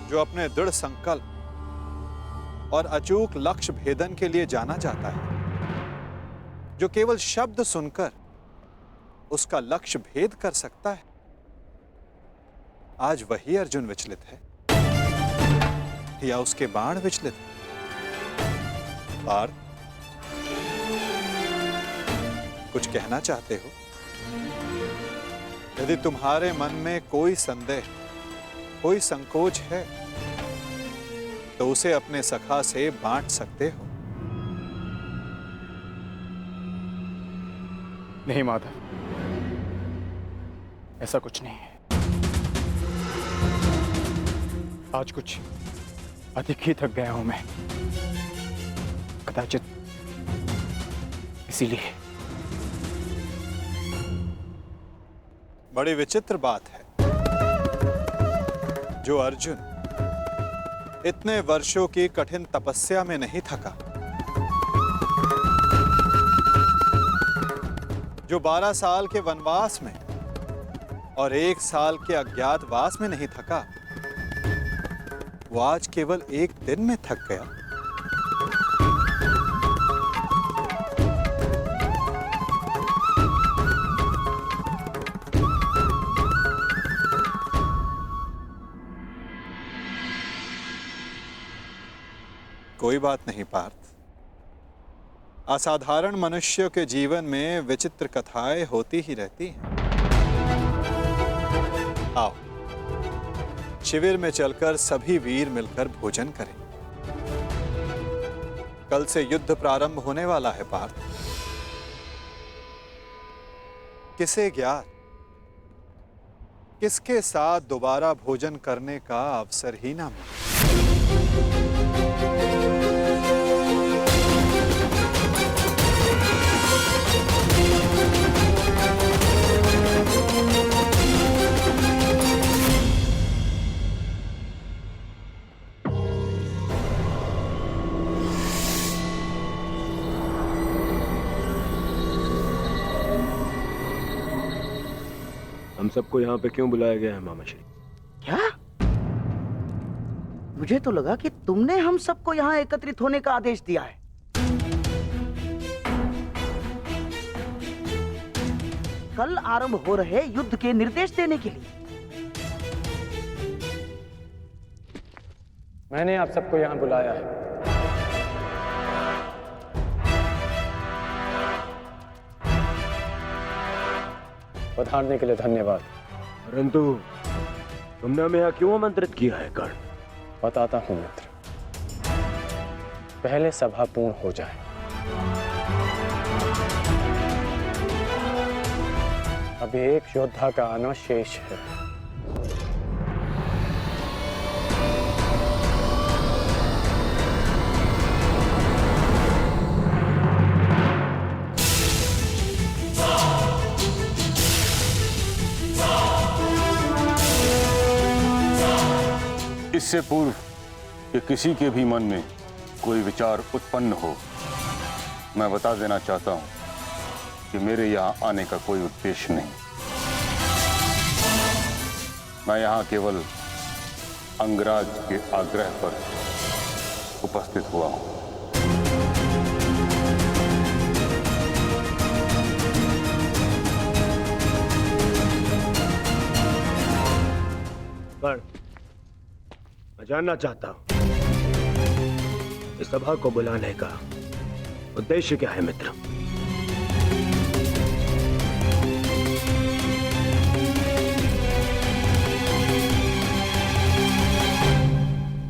जो अपने दृढ़ संकल्प और अचूक लक्ष्य भेदन के लिए जाना जाता है, जो केवल शब्द सुनकर उसका लक्ष्य भेद कर सकता है, आज वही अर्जुन विचलित है या उसके बाण विचलित है? पार्थ, कुछ कहना चाहते हो? यदि तुम्हारे मन में कोई संदेह, कोई संकोच है तो उसे अपने सखा से बांट सकते हो। नहीं माधव, ऐसा कुछ नहीं है। आज कुछ अधिक ही थक गया हूं मैं, कदाचित इसीलिए। बड़ी विचित्र बात है, जो अर्जुन इतने वर्षों की कठिन तपस्या में नहीं थका, जो 12 साल के वनवास में और 1 साल के अज्ञातवास में नहीं थका, वो आज केवल एक दिन में थक गया। कोई बात नहीं पार्थ। असाधारण मनुष्यों के जीवन में विचित्र कथाएं होती ही रहती हैं। आओ, शिविर में चलकर सभी वीर मिलकर भोजन करें। कल से युद्ध प्रारंभ होने वाला है पार्थ। किसे ज्ञात किसके साथ दोबारा भोजन करने का अवसर ही ना मिले। हम सबको यहाँ पे क्यों बुलाया गया है मामाश्री? क्या? मुझे तो लगा कि तुमने हम सबको यहाँ एकत्रित होने का आदेश दिया है। कल आरंभ हो रहे युद्ध के निर्देश देने के लिए। मैंने आप सबको यहाँ बुलाया है। पधारने के लिए धन्यवाद। परंतु तुमने हमें यहाँ क्यों आमंत्रित किया है कर्ण? बताता हूं मित्र, पहले सभा पूर्ण हो जाए। अभी एक योद्धा का आना शेष है। इससे पूर्व कि किसी के भी मन में कोई विचार उत्पन्न हो, मैं बता देना चाहता हूं कि मेरे यहां आने का कोई उद्देश्य नहीं। मैं यहां केवल अंगराज के आग्रह पर उपस्थित हुआ हूं। कर्ण, मैं जानना चाहता हूं इस सभा को बुलाने का उद्देश्य क्या है मित्र?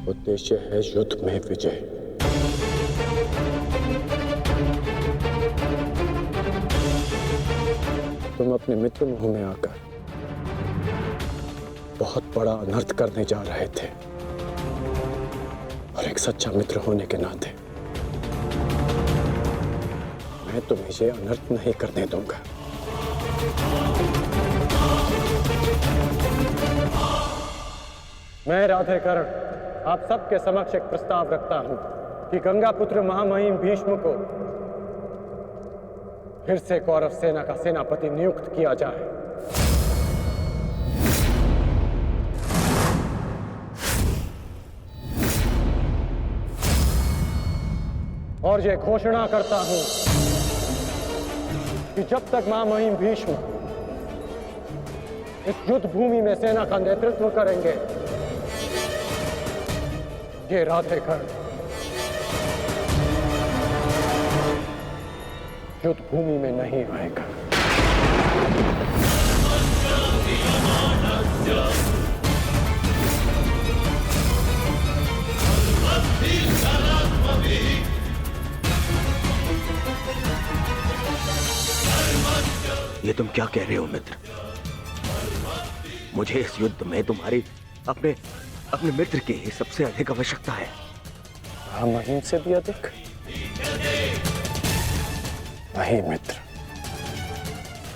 उद्देश्य है युद्ध में विजय। तुम अपने मित्र मुंह में आकर बहुत बड़ा अनर्थ करने जा रहे थे, और एक सच्चा मित्र होने के नाते मैं तुम्हें ये अनर्थ नहीं करने दूंगा। मैं राधेकर्ण आप सबके समक्ष एक प्रस्ताव रखता हूं कि गंगा पुत्र महामहिम भीष्म को फिर से कौरव सेना का सेनापति नियुक्त किया जाए। और ये घोषणा करता हूं कि जब तक महामहिम भीष्म इस युद्ध भूमि में सेना का नेतृत्व करेंगे, ये राधेकर्ण युद्ध भूमि में नहीं आएगा। ये तुम क्या कह रहे हो मित्र? मुझे इस युद्ध में तुम्हारी अपने मित्र की ही सबसे अधिक आवश्यकता है। महामहिम से भी अधिक? नहीं मित्र,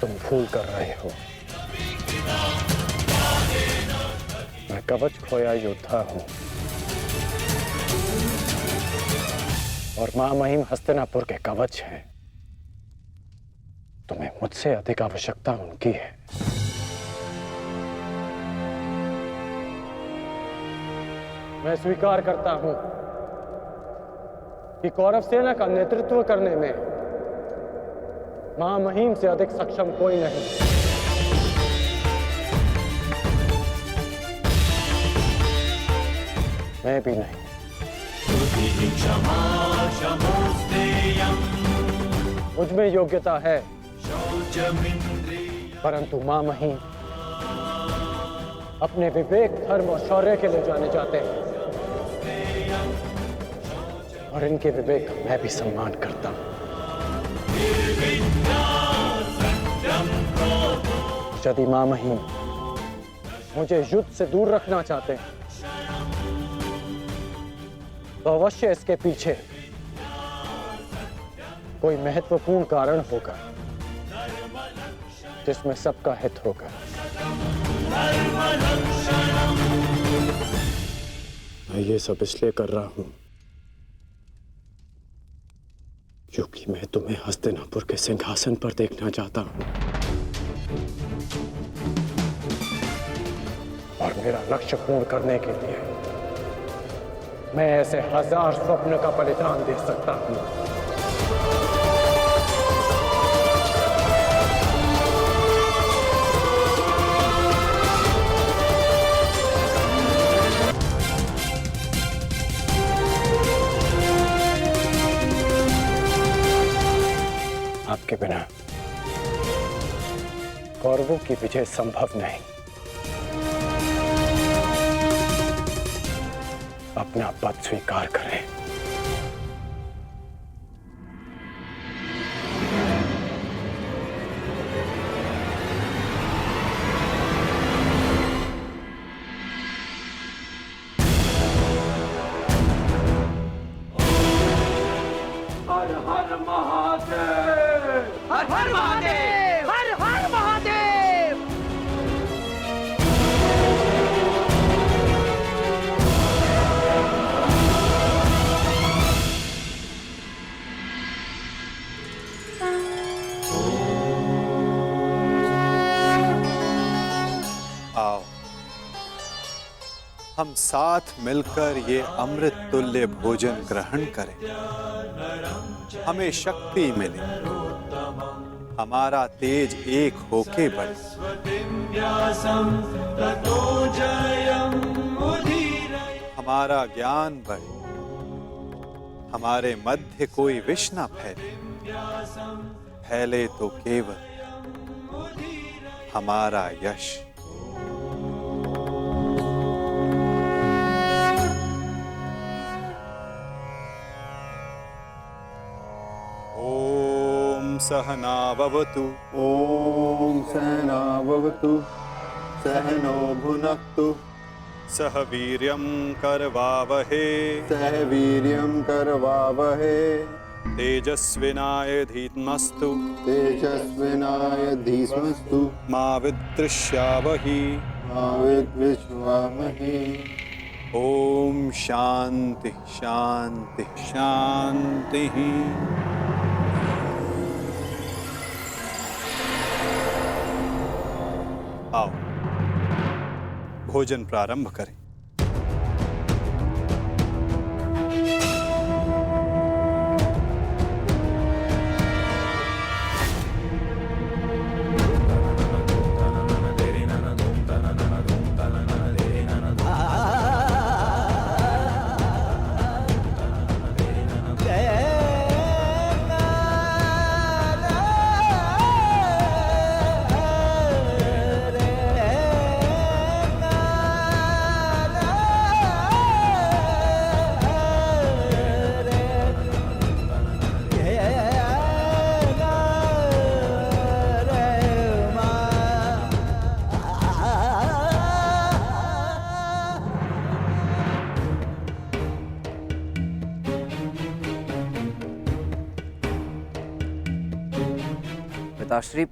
तुम भूल कर रहे हो। मैं कवच खोया योद्धा हूं, और महामहिम हस्तिनापुर के कवच हैं। तुम्हें मुझसे अधिक आवश्यकता उनकी है। मैं स्वीकार करता हूं कि कौरव सेना का नेतृत्व करने में महामहिम से अधिक सक्षम कोई नहीं। मैं भी नहीं। मुझ में योग्यता है, परंतु मां मही अपने विवेक, धर्म और शौर्य के लिए जाने जाते हैं, और इनके विवेक का मैं भी सम्मान करता हूं। यदि मां मही मुझे युद्ध से दूर रखना चाहते हैं तो अवश्य इसके पीछे कोई महत्वपूर्ण कारण होगा जिसमें सबका हित होगा। मैं ये सब इसलिए कर रहा हूं क्योंकि मैं तुम्हें हस्तिनापुर के सिंहासन पर देखना चाहता हूं, और मेरा लक्ष्य पूर्ण करने के लिए मैं ऐसे 1000 स्वप्न का बलिदान दे सकता हूं। आपके बिना कौरवों की विजय संभव नहीं। अपना पद स्वीकार करें। हर हर महादेव, हर हर महादेव, हर हर महादेव। आओ हम साथ मिलकर ये अमृत तुल्य भोजन ग्रहण करें, हमें शक्ति मिले, हमारा तेज एक होके बढ़े, हमारा ज्ञान बढ़े, हमारे मध्य कोई विष न फैले, फैले तो केवल हमारा यश। सहना भवतु। ओम सहना भवतु, सहनो भुनक्तु, सह वीर्यं करवावहे, सह वीर्यं करवावहे, तेजस्विनाय धीमस्तु, तेजस्विनाय धीमस्तु, मा विद्विषावहि, मा विद्विषावहे। ओम शांति शांति शांति। आओ भोजन प्रारंभ करें। पिताश्री,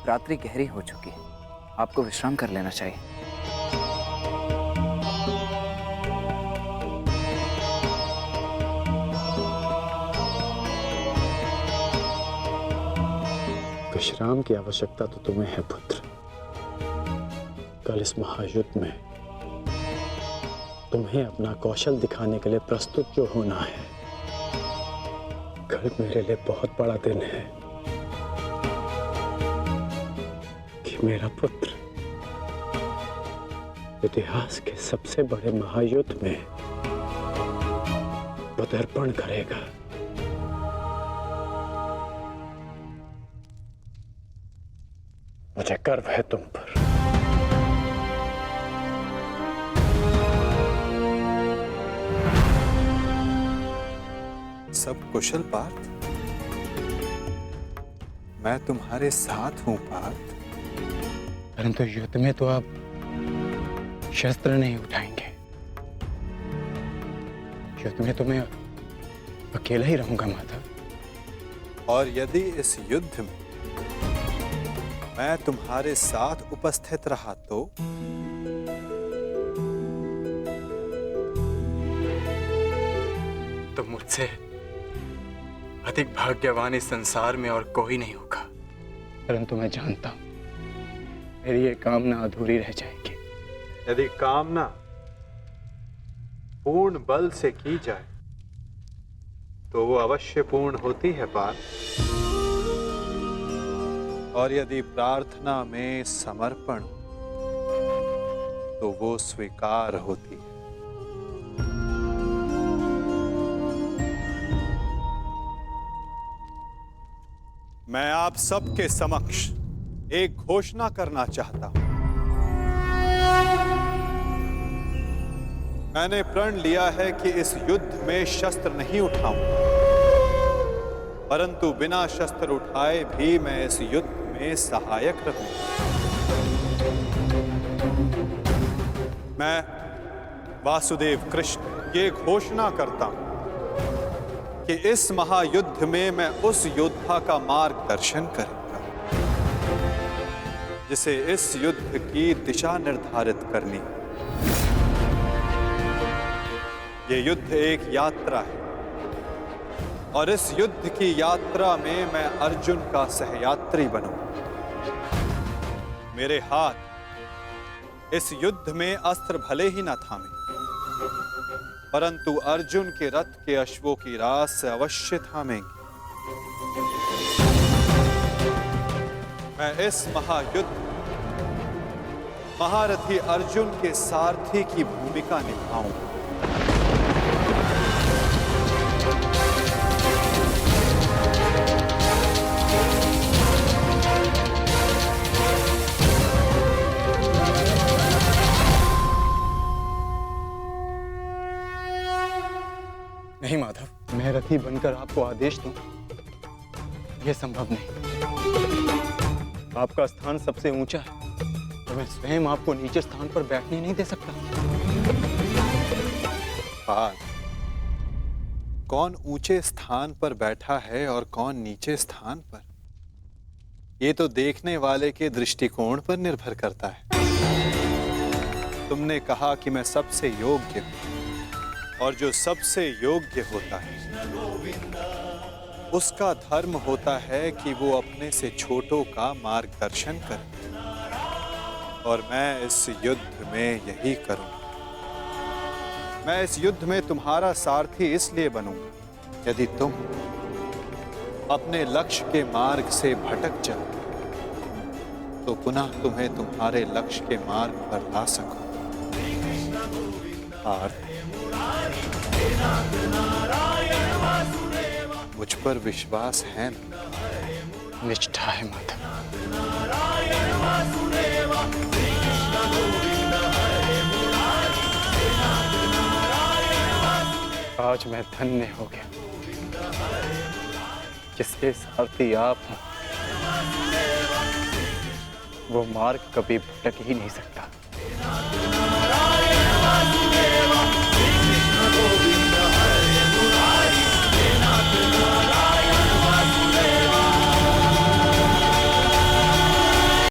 रात्रि गहरी हो चुकी है, आपको विश्राम कर लेना चाहिए। विश्राम की आवश्यकता तो तुम्हें है पुत्र। कल इस महायुद्ध में तुम्हें अपना कौशल दिखाने के लिए प्रस्तुत जो होना है, कल मेरे लिए बहुत बड़ा दिन है कि मेरा पुत्र इतिहास के सबसे बड़े महायुद्ध में पदार्पण करेगा। मुझे गर्व है तुम पर। सब कुशल पार्थ? मैं तुम्हारे साथ हूं पार्थ। परंतु युद्ध में तो आप शस्त्र नहीं उठाएंगे। युद्ध में तो मैं अकेला ही रहूंगा माधव। और यदि इस युद्ध में मैं तुम्हारे साथ उपस्थित रहा तो मुझसे अधिक भाग्यवान इस संसार में और कोई नहीं होगा। परंतु मैं जानता हूं मेरी ये कामना अधूरी रह जाएगी। यदि कामना पूर्ण बल से की जाए तो वो अवश्य पूर्ण होती है पार्थ। और यदि प्रार्थना में समर्पण तो वो स्वीकार होती है। मैं आप सबके समक्ष एक घोषणा करना चाहता हूं। मैंने प्रण लिया है कि इस युद्ध में शस्त्र नहीं उठाऊंगा, परंतु बिना शस्त्र उठाए भी मैं इस युद्ध में सहायक रहूंगा। मैं वासुदेव कृष्ण ये घोषणा करता हूं कि इस महायुद्ध में मैं उस योद्धा का मार्गदर्शन करूंगा जिसे इस युद्ध की दिशा निर्धारित करनी। ये युद्ध एक यात्रा है और इस युद्ध की यात्रा में मैं अर्जुन का सहयात्री बनूंगा। मेरे हाथ इस युद्ध में अस्त्र भले ही न थामे, परंतु अर्जुन के रथ के अश्वों की रास से अवश्य थामेंगे। मैं इस महायुद्ध महारथी अर्जुन के सारथी की भूमिका निभाऊंगा। नहीं माधव, मैं रथी बनकर आपको आदेश दूं, यह संभव नहीं। आपका स्थान सबसे ऊंचा है, तो मैं स्वयं आपको नीचे स्थान पर बैठने नहीं दे सकता। कौन ऊंचे स्थान पर बैठा है और कौन नीचे स्थान पर, ये तो देखने वाले के दृष्टिकोण पर निर्भर करता है। तुमने कहा कि मैं सबसे योग्य हूं, और जो सबसे योग्य होता है उसका धर्म होता है कि वो अपने से छोटों का मार्गदर्शन करे, और मैं इस युद्ध में यही करूंगा। मैं इस युद्ध में तुम्हारा सारथी इसलिए बनूंगा यदि तुम अपने लक्ष्य के मार्ग से भटक जाओ तो पुनः तुम्हें तुम्हारे लक्ष्य के मार्ग पर ला सकूं। मुझ पर विश्वास है ना? निष्ठा है माधव। आज मैं धन्य हो गया, जिसके सारथी आप हैं, वो मार्ग कभी भटक ही नहीं सकता।